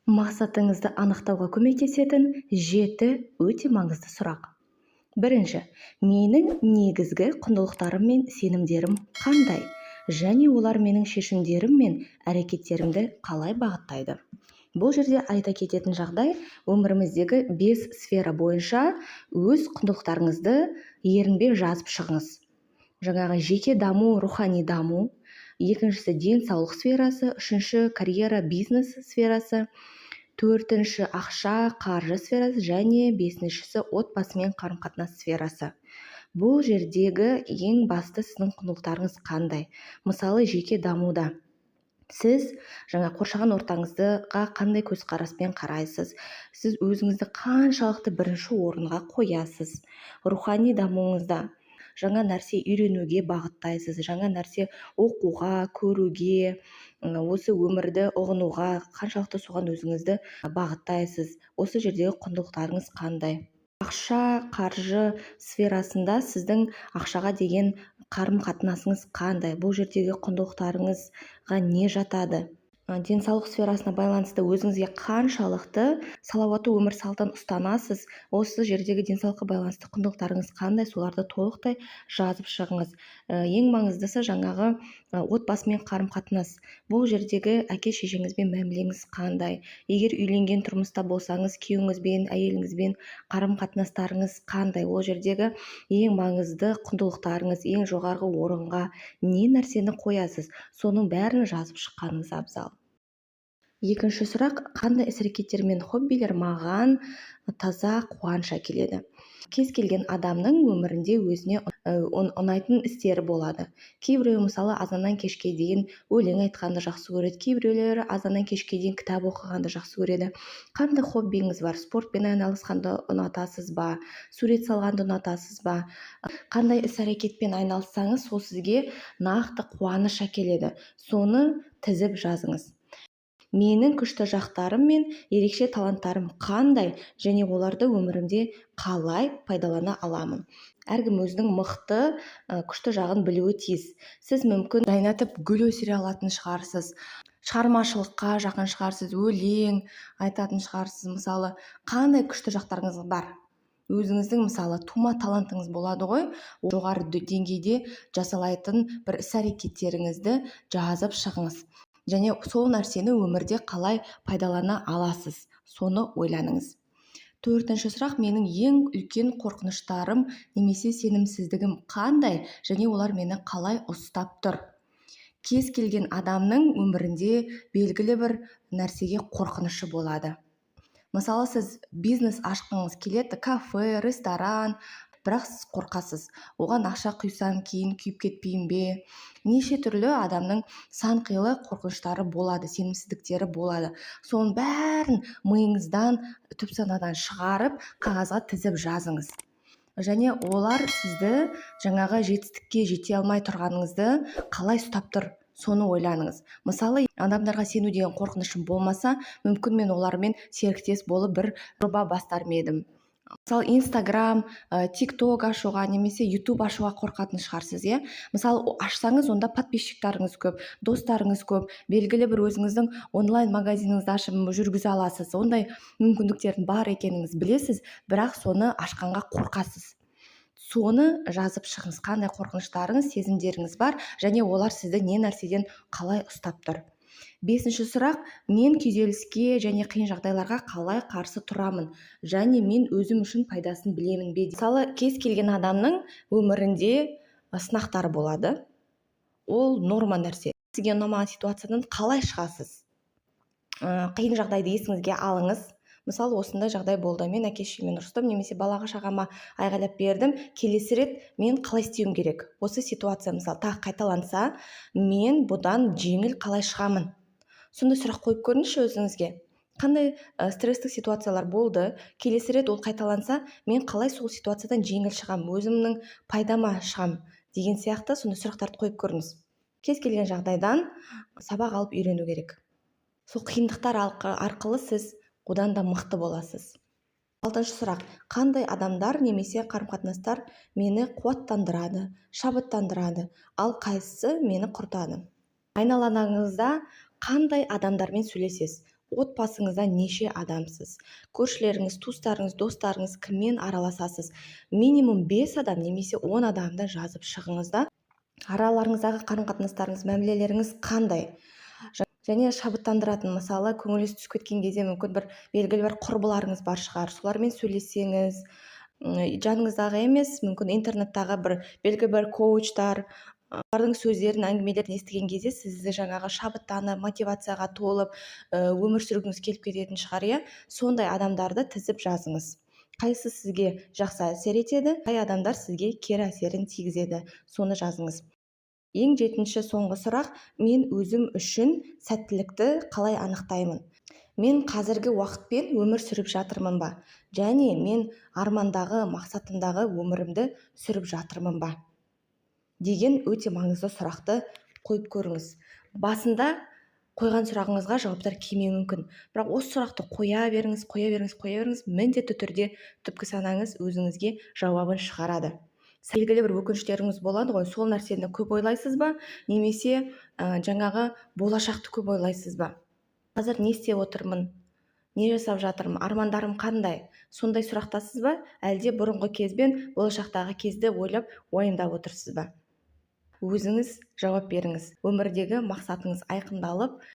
Мақсатыңызды анықтауға көмектесетін 7 өте маңызды сұрақ. Бірінші, менің негізгі құндылықтарым мен сенімдерім қандай? Және олар менің шешімдерім мен әрекеттерімді қалай бағыттайды? Бұл жерде айта кететін жағдай, өміріміздегі 5 сфера бойынша өз құндылықтарыңызды ерінбей жазып шығыңыз. Жаңағы жеке даму, рухани даму, екіншісі денсаулық сферасы, үшінші карьера, бизнес сферасы, төртінші ақша, қаржы сферасы және бесіншісі отбасы мен қарым-қатынас сферасы. Бұл жердегі ең басты сіздің құндылықтарыңыз қандай? Мысалы, жеке дамуда сіз жаңа қоршаған ортаңызға қандай көзқараспен қарайсыз? Сіз өзіңізді қаншалықты бірінші орынға қоясыз? Рухани дамуыңызда жаңа нәрсе үйренуге бағыттайсыз, жаңа нәрсе оқуға, көруге, осы өмірді ұғынуға қаншалықты соған өзіңізді бағыттайсыз? Осы жердегі құндылықтарыңыз қандай? Ақша, қаржы сферасында сіздің ақшаға деген қарым-қатынасыңыз қандай? Бұл жердегі құндылықтарыңызға не жатады? Денсаулық сферасына байланысты өзіңізге қаншалықты салауатты өмір салтын ұстанасыз? Осы жердегі денсаулыққа байланысты құндылықтарыңыз қандай? Соларды толықтай жазып шығыңыз. Ең маңыздысы жаңағы отбасы мен қарым-қатынас. Бұл жердегі әке-шешеңізбен мәмілеңіз қандай? Егер үйленген тұрмыста болсаңыз, күйеуіңізбен, әйеліңізбен қарым-қатынастарыңыз қандай? Ол жердегі ең маңызды құндылықтарыңыз, ең жоғарғы орынға не нәрсені қоясыз? Соның бәрін жазып шыққаныңыз абзал. Екінші сұрақ, қандай іс-әрекеттер мен хоббилер маған таза қуаныш әкеледі? Кез келген адамның өмірінде өзіне ұнайтын істері болады. Кейбіреуі мысалы азаннан кешке дейін өлең айтқанды жақсы көреді, кейбіреулері азаннан кешке дейін кітап оқығанды жақсы көреді. Қандай хоббиіңіз бар? Спортпен айналысқанды ұнатасыз ба? Сурет салғанды ұнатасыз ба? Қандай іс-әрекетпен айналыссаңыз, сол сізге нақты қуаныш әкеледі. Соны тізіп жазыңыз. Менің күшті жақтарым мен ерекше таланттарым қандай, және оларды өмірімде қалай пайдалана аламын? Әркім өзінің мықты, күшті жағын білуі тиіс. Сіз мүмкін жайнатып гүл өсіре алатын шығарсыз, шығармашылыққа жақын шығарсыз, өлең айтатын шығарсыз. Мысалы, қандай күшті жақтарыңыз бар? Өзіңіздің мысалы тума талантыңыз болады ғой, жоғары деңгейде жасалайтын бір іс-әрекеттеріңізді жазып шығыңыз. Және сол нәрсені өмірде қалай пайдалана аласыз, соны ойланыңыз. Төртінші сұрақ, менің ең үлкен қорқыныштарым немесе сенімсіздігім қандай, және олар мені қалай ұстап тұр? Кез келген адамның өмірінде белгілі бір нәрсеге қорқынышы болады. Мысалы, сіз бизнес ашқыңыз келеді, кафе, ресторан, бірақ сіз қорқасыз. Оған ақша құйсам кейін күйіп кетпейін бе? Неше түрлі адамның сан қилы қорқыныштары болады, сенімсіздіктері болады. Соның бәрін миыңыздан, түп санадан шығарып, қағазға тізіп жазыңыз. Және олар сізді жаңағы жетістікке жете алмай тұрғаныңызды қалай ұстап тұр? Соны ойланыңыз. Мысалы, адамдарға сену деген қорқынышым болмаса, мүмкін мен олармен серіктес болып бір жоба бастар едім. Мысалы, Инстаграм, ТикТок ашуға, немесе Ютуб ашуға қорқатын шығарсыз, иә? Мысалы, ашсаңыз, онда подписчиктарыңыз көп, достарыңыз көп, белгілі бір өзіңіздің онлайн магазиніңізді ашып жүргізе аласыз. Ондай мүмкіндіктердің бар екеніңіз білесіз, бірақ соны ашқанға қорқасыз. Соны жазып шығыңыз, қандай қорқыныштарыңыз, сезімдеріңіз бар, және олар сізді не нәрседен қалай ұстап тұр? Бесінші сұрақ, мен күйзеліске және қиын жағдайларға қалай қарсы тұрамын, және мен өзім үшін пайдасын білемін бе? Мысалы, кез келген адамның өмірінде сынақтары болады. Ол норма нәрсе. Сізге ұнамаған ситуациядан қалай шығасыз? Қиын жағдайды есіңізге алыңыз. Мысалы, осындай жағдай болды, мен әке-шешеммен ұрыстым, немесе балаға шағама айғайлап бердім, келесі рет мен қалай істеуім керек? Осы ситуация мысалы тағы қайталанса, мен бұдан жеңіл қалай шығамын? Сондай сұрақ қойып көріңізші өзіңізге. Қандай стресстік ситуациялар болды? Келесі рет ол қайталанса, мен қалай сол ситуациядан жеңіл шығам? Өзімнің пайдама шығам? Деген сияқты сондай сұрақтарды қойып көріңіз. Кез келген жағдайдан сабақ алып үйрену керек. Сол қиындықтар арқылы сіз одан да мықты боласыз. Алтыншы сұрақ, қандай адамдар немесе қарым-қатынастар мені қуаттандырады, шабыттандырады, ал қайсысы мені құртады? Айналаңызда қандай адамдармен сөйлесесіз? отбасыңызда неше адамсыз? Көршілеріңіз, туыстарыңыз, достарыңыз кіммен араласасыз? Минимум 5 адам немесе 10 адамды жазып шығыңыз да, араларыңыздағы қарым-қатынастарыңыз, мәмілелеріңіз қандай? Және шабыттандыратын, мысалы, көңіліңіз түсіп кеткен кезде мүмкін бір белгілі бір құрбыларыңыз бар шығар, солармен сөйлессеңіз, жаныңыздағы емес, мүмкін интернеттағы бір белгілі бір коучтар, олардың сөздерін, әңгімелерін естіген кезде сізді жаңағы шабыттанып, мотивацияға толып, өмір сүргіңіз келіп кететін шығар, иә? Сондай адамдарды тізіп жазыңыз. Қайсы сізге жақсы әсер етеді, қай адамдар сізге кері әсерін тигізеді, соны жазыңыз. Ең 7-ші соңғы сұрақ: мен өзім үшін сәттілікті қалай анықтаймын? Мен қазіргі уақытпен өмір сүріп жатырмын ба? Және мен армандағы, мақсатымдағы өмірімді сүріп жатырмын ба? Деген өте маңызды сұрақты қойып көріңіз. Басында қойған сұрағыңызға жауаптар келмеуі мүмкін, бірақ осы сұрақты қоя беріңіз, міндетті түрде түпкі санаңыз өзіңізге жауабын шығарады. Белгілі бір өкініштеріңіз болады ғой, сол нәрсені көп ойлайсыз ба, немесе жаңағы болашақты көп ойлайсыз ба? Қазір не істеп отырмын? Не жасап жатырмын? Армандарым қандай? Сондай сұрақтасыз ба? Әлде бұрынғы кезбен болашақтағы кезді ойлап, уайымдап отырсыз ба? Өзіңіз жауап беріңіз. Өмірдегі мақсатыңыз айқындалып,